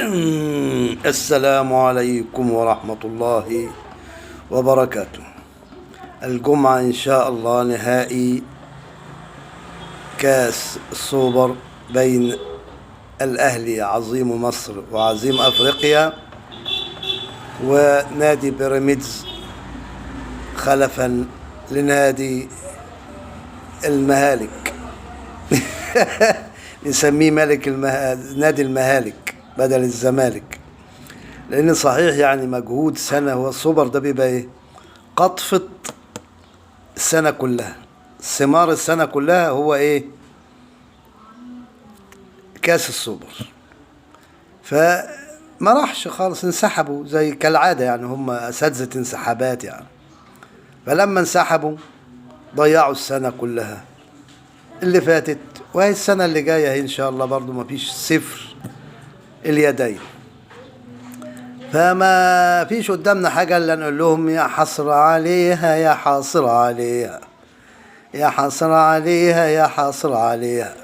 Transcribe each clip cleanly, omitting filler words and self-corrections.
السلام عليكم ورحمة الله وبركاته. الجمعة إن شاء الله نهائي كاس السوبر بين الأهلي عظيم مصر وعظيم أفريقيا ونادي بيراميدز خلفا لنادي المهالك. نسميه نادي المهالك بدل الزمالك، لأن صحيح يعني مجهود سنة. هو السوبر ده بيبقى إيه؟ قطفة السنة كلها، ثمار السنة كلها هو إيه؟ كاس السوبر. فما راحش خالص، انسحبوا زي كالعادة، يعني هم أساتذة انسحابات يعني. فلما انسحبوا ضيعوا السنة كلها اللي فاتت، وهي السنة اللي جاية إن شاء الله برضو مفيش صفر اليدين. فما فيش قدامنا حاجة إلا نقول لهم يا حسرة عليها، يا حسرة عليها، يا حسرة عليها، يا حسرة عليها.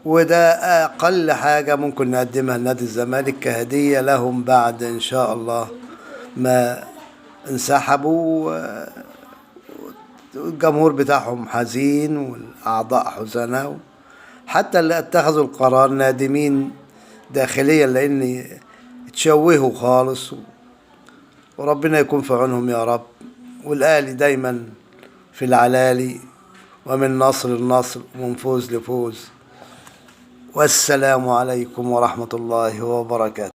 وده أقل حاجة ممكن نقدمها لنادي الزمالك كهدية لهم بعد إن شاء الله ما انسحبوا. الجمهور بتاعهم حزين والأعضاء حزناء، حتى اللي اتخذوا القرار نادمين داخليا، لأن تشوهوا خالص. وربنا يكون في عونهم يا رب. والأهلي دايما في العلالي، ومن نصر لنصر ومن فوز لفوز. والسلام عليكم ورحمة الله وبركاته.